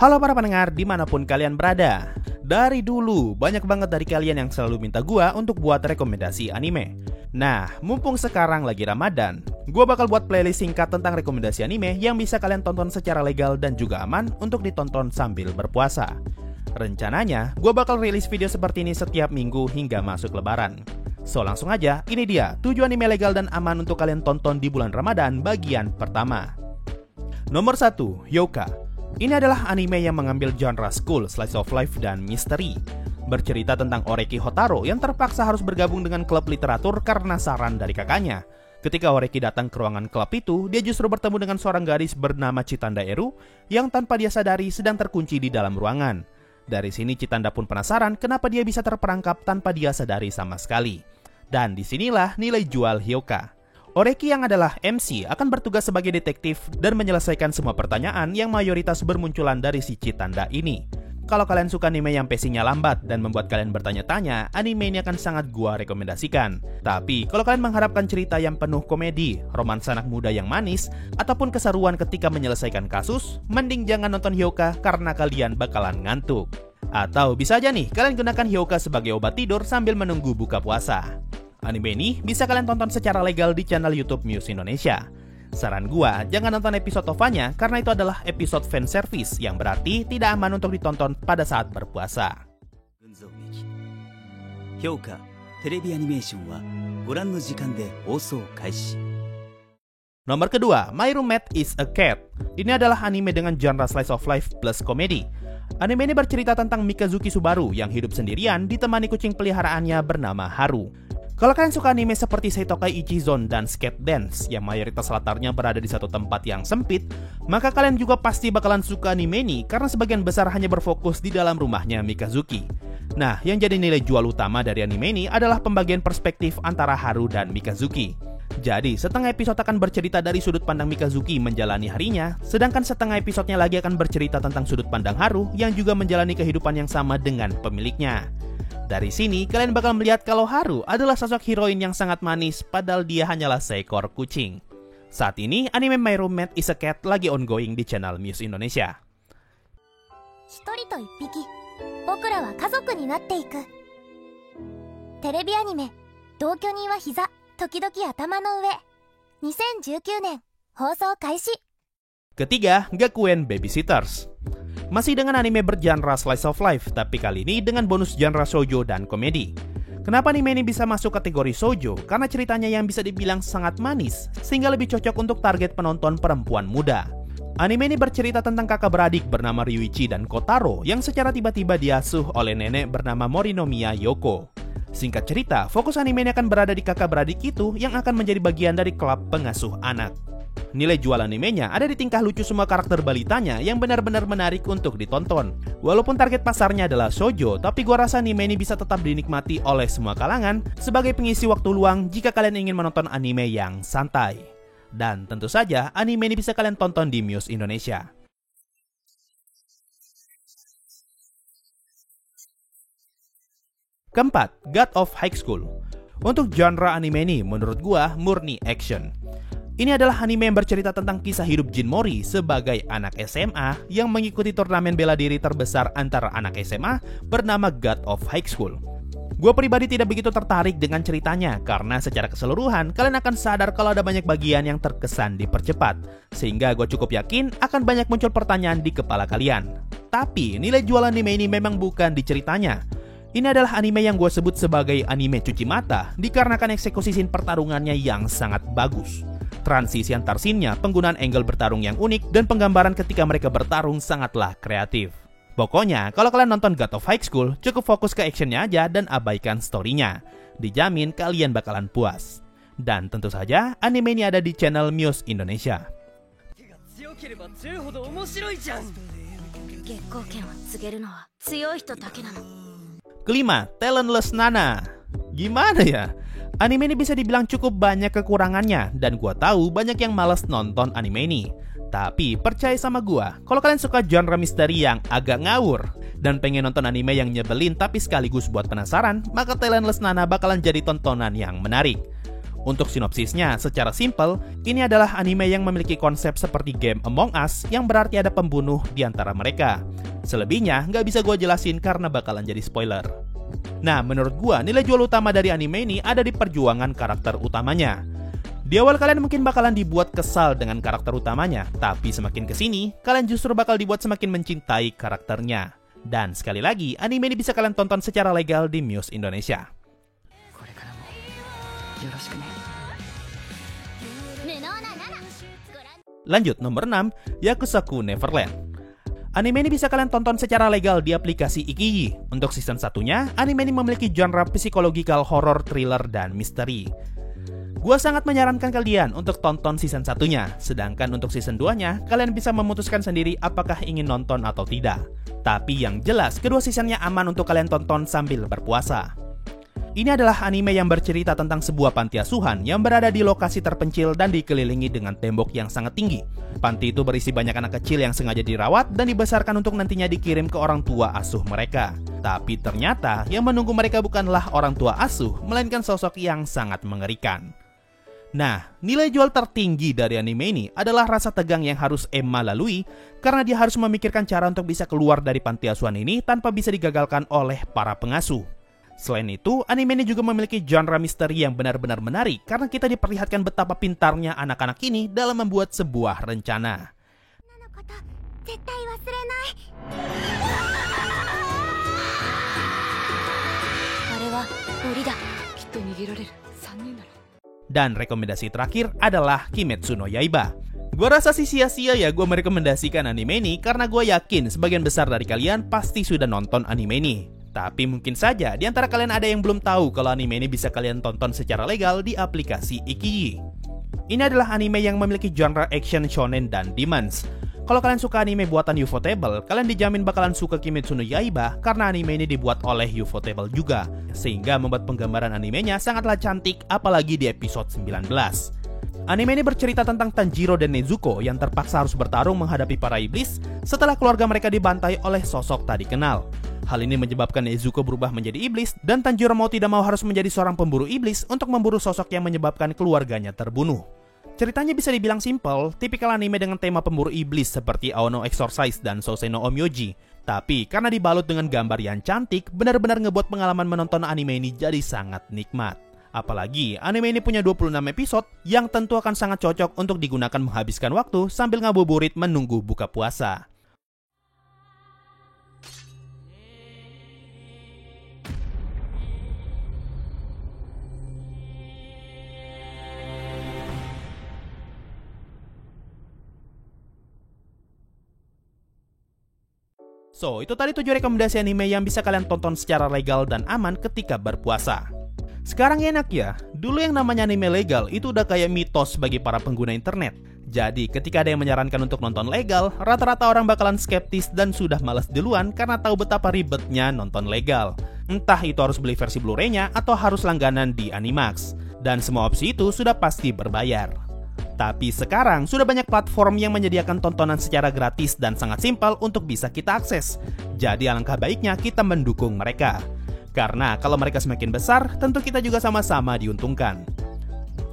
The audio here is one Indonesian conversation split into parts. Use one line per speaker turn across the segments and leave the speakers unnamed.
Halo para pendengar dimanapun kalian berada. Dari dulu banyak banget dari kalian yang selalu minta gua untuk buat rekomendasi anime. Nah, mumpung sekarang lagi Ramadan, gua bakal buat playlist singkat tentang rekomendasi anime yang bisa kalian tonton secara legal dan juga aman untuk ditonton sambil berpuasa. Rencananya, gua bakal rilis video seperti ini setiap minggu hingga masuk lebaran. So langsung aja, ini dia 7 anime legal dan aman untuk kalian tonton di bulan Ramadan bagian pertama. Nomor 1, Hyouka. Ini adalah anime yang mengambil genre school, slice of life, dan misteri. Bercerita tentang Oreki Hotaro yang terpaksa harus bergabung dengan klub literatur karena saran dari kakaknya. Ketika Oreki datang ke ruangan klub itu, dia justru bertemu dengan seorang gadis bernama Chitanda Eru yang tanpa dia sadari sedang terkunci di dalam ruangan. Dari sini Chitanda pun penasaran kenapa dia bisa terperangkap tanpa dia sadari sama sekali. Dan disinilah nilai jual Hyouka. Oreki yang adalah MC akan bertugas sebagai detektif dan menyelesaikan semua pertanyaan yang mayoritas bermunculan dari si Chitanda ini. Kalau kalian suka anime yang pacingnya lambat dan membuat kalian bertanya-tanya, anime ini akan sangat gua rekomendasikan. Tapi kalau kalian mengharapkan cerita yang penuh komedi, romansa anak muda yang manis, ataupun keseruan ketika menyelesaikan kasus, mending jangan nonton Hyouka karena kalian bakalan ngantuk. Atau bisa aja nih, kalian gunakan Hyouka sebagai obat tidur sambil menunggu buka puasa. Anime ini bisa kalian tonton secara legal di channel YouTube Muse Indonesia. Saran gua, jangan nonton episode OVA-nya karena itu adalah episode fan service yang berarti tidak aman untuk ditonton pada saat berpuasa.
Hyouka, television animation wa goran no jikan de housou kaishi.
Nomor kedua, My Roommate is a Cat. Ini adalah anime dengan genre slice of life plus komedi. Anime ini bercerita tentang Mikazuki Subaru yang hidup sendirian ditemani kucing peliharaannya bernama Haru. Kalau kalian suka anime seperti Seitokai Ichizon dan Skate Dance yang mayoritas latarnya berada di satu tempat yang sempit, maka kalian juga pasti bakalan suka anime ini karena sebagian besar hanya berfokus di dalam rumahnya Mikazuki. Nah, yang jadi nilai jual utama dari anime ini adalah pembagian perspektif antara Haru dan Mikazuki. Jadi, setengah episode akan bercerita dari sudut pandang Mikazuki menjalani harinya, sedangkan setengah episodenya lagi akan bercerita tentang sudut pandang Haru yang juga menjalani kehidupan yang sama dengan pemiliknya. Dari sini, kalian bakal melihat kalau Haru adalah sosok heroin yang sangat manis, padahal dia hanyalah seekor kucing. Saat ini, anime My Roommate is a Cat lagi ongoing di channel Muse Indonesia.
一人と一匹、僕らは家族になっていく。テレビアニメ、同居人は膝、時々頭の上。2019年、放送開始。
Ketiga, Gakuen Babysitters. Masih dengan anime bergenre slice of life, tapi kali ini dengan bonus genre shoujo dan komedi. Kenapa anime ini bisa masuk kategori shoujo? Karena ceritanya yang bisa dibilang sangat manis, sehingga lebih cocok untuk target penonton perempuan muda. Anime ini bercerita tentang kakak beradik bernama Ryuichi dan Kotaro yang secara tiba-tiba diasuh oleh nenek bernama Morinomiya Yoko. Singkat cerita, fokus anime ini akan berada di kakak beradik itu yang akan menjadi bagian dari klub pengasuh anak. Nilai jual animenya ada di tingkah lucu semua karakter balitanya yang benar-benar menarik untuk ditonton. Walaupun target pasarnya adalah shoujo, tapi gua rasa anime ini bisa tetap dinikmati oleh semua kalangan sebagai pengisi waktu luang jika kalian ingin menonton anime yang santai. Dan tentu saja, anime ini bisa kalian tonton di Muse Indonesia. Keempat, God of High School. Untuk genre anime ini, menurut gua murni action. Ini adalah anime yang bercerita tentang kisah hidup Jin Mori sebagai anak SMA yang mengikuti turnamen bela diri terbesar antara anak SMA bernama God of High School. Gue pribadi tidak begitu tertarik dengan ceritanya karena secara keseluruhan kalian akan sadar kalau ada banyak bagian yang terkesan dipercepat, sehingga gue cukup yakin akan banyak muncul pertanyaan di kepala kalian. Tapi nilai jual anime ini memang bukan di ceritanya. Ini adalah anime yang gue sebut sebagai anime cuci mata dikarenakan eksekusi scene pertarungannya yang sangat bagus. Transisi antar scene-nya, penggunaan angle bertarung yang unik, dan penggambaran ketika mereka bertarung sangatlah kreatif. Pokoknya, kalau kalian nonton God of High School, cukup fokus ke actionnya aja dan abaikan story-nya. Dijamin kalian bakalan puas. Dan tentu saja, anime ini ada di channel Muse Indonesia. Kelima, Talentless Nana. Gimana ya? Anime ini bisa dibilang cukup banyak kekurangannya, dan gua tahu banyak yang malas nonton anime ini. Tapi percaya sama gua, kalau kalian suka genre misteri yang agak ngawur dan pengen nonton anime yang nyebelin tapi sekaligus buat penasaran, maka Talentless Nana bakalan jadi tontonan yang menarik. Untuk sinopsisnya, secara simpel, ini adalah anime yang memiliki konsep seperti game Among Us yang berarti ada pembunuh di antara mereka. Selebihnya nggak bisa gue jelasin karena bakalan jadi spoiler. Nah, menurut gue nilai jual utama dari anime ini ada di perjuangan karakter utamanya. Di awal kalian mungkin bakalan dibuat kesal dengan karakter utamanya, tapi semakin kesini, kalian justru bakal dibuat semakin mencintai karakternya. Dan sekali lagi, anime ini bisa kalian tonton secara legal di Muse Indonesia. Lanjut, nomor 6, Yakusoku Neverland. Anime ini bisa kalian tonton secara legal di aplikasi Ikiyi. Untuk season 1-nya, anime ini memiliki genre psikological horror, thriller, dan misteri. Gua sangat menyarankan kalian untuk tonton season 1-nya, sedangkan untuk season 2-nya, kalian bisa memutuskan sendiri apakah ingin nonton atau tidak. Tapi yang jelas, kedua seasonnya aman untuk kalian tonton sambil berpuasa. Ini adalah anime yang bercerita tentang sebuah panti asuhan yang berada di lokasi terpencil dan dikelilingi dengan tembok yang sangat tinggi. Panti itu berisi banyak anak kecil yang sengaja dirawat dan dibesarkan untuk nantinya dikirim ke orang tua asuh mereka. Tapi ternyata yang menunggu mereka bukanlah orang tua asuh, melainkan sosok yang sangat mengerikan. Nah, nilai jual tertinggi dari anime ini adalah rasa tegang yang harus Emma lalui karena dia harus memikirkan cara untuk bisa keluar dari panti asuhan ini tanpa bisa digagalkan oleh para pengasuh. Selain itu, anime ini juga memiliki genre misteri yang benar-benar menarik karena kita diperlihatkan betapa pintarnya anak-anak ini dalam membuat sebuah rencana. Dan rekomendasi terakhir adalah Kimetsu no Yaiba. Gua rasa sih sia-sia ya gue merekomendasikan anime ini karena gue yakin sebagian besar dari kalian pasti sudah nonton anime ini. Tapi mungkin saja di antara kalian ada yang belum tahu kalau anime ini bisa kalian tonton secara legal di aplikasi Ikiyi. Ini adalah anime yang memiliki genre action, shonen, dan demons. Kalau kalian suka anime buatan Ufotable, kalian dijamin bakalan suka Kimetsu no Yaiba karena anime ini dibuat oleh Ufotable juga, sehingga membuat penggambaran animenya sangatlah cantik apalagi di episode 19. Anime ini bercerita tentang Tanjiro dan Nezuko yang terpaksa harus bertarung menghadapi para iblis setelah keluarga mereka dibantai oleh sosok tak dikenal. Hal ini menyebabkan Nezuko berubah menjadi iblis dan Tanjiro mau tidak mau harus menjadi seorang pemburu iblis untuk memburu sosok yang menyebabkan keluarganya terbunuh. Ceritanya bisa dibilang simpel, tipikal anime dengan tema pemburu iblis seperti Aono Exorcise dan Sousei no Onmyoji. Tapi karena dibalut dengan gambar yang cantik, benar-benar ngebuat pengalaman menonton anime ini jadi sangat nikmat. Apalagi anime ini punya 26 episode yang tentu akan sangat cocok untuk digunakan menghabiskan waktu sambil ngabuburit menunggu buka puasa. So, itu tadi 7 rekomendasi anime yang bisa kalian tonton secara legal dan aman ketika berpuasa. Sekarang enak ya, dulu yang namanya anime legal itu udah kayak mitos bagi para pengguna internet. Jadi ketika ada yang menyarankan untuk nonton legal, rata-rata orang bakalan skeptis dan sudah malas duluan karena tahu betapa ribetnya nonton legal. Entah itu harus beli versi Blu-ray-nya atau harus langganan di Animax. Dan semua opsi itu sudah pasti berbayar. Tapi sekarang sudah banyak platform yang menyediakan tontonan secara gratis dan sangat simpel untuk bisa kita akses. Jadi alangkah baiknya kita mendukung mereka. Karena kalau mereka semakin besar, tentu kita juga sama-sama diuntungkan.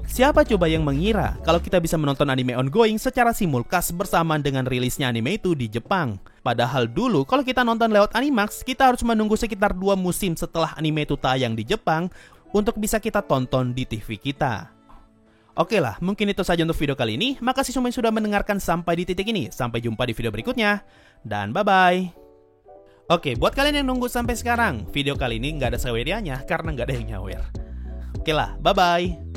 Siapa coba yang mengira kalau kita bisa menonton anime ongoing secara simulkas bersamaan dengan rilisnya anime itu di Jepang? Padahal dulu kalau kita nonton lewat Animax, kita harus menunggu sekitar 2 musim setelah anime itu tayang di Jepang untuk bisa kita tonton di TV kita. Oke lah, mungkin itu saja untuk video kali ini. Makasih semua yang sudah mendengarkan sampai di titik ini. Sampai jumpa di video berikutnya. Dan bye-bye. Oke, buat kalian yang nunggu sampai sekarang, video kali ini nggak ada sawerianya karena nggak ada yang nyawer. Oke lah, bye-bye.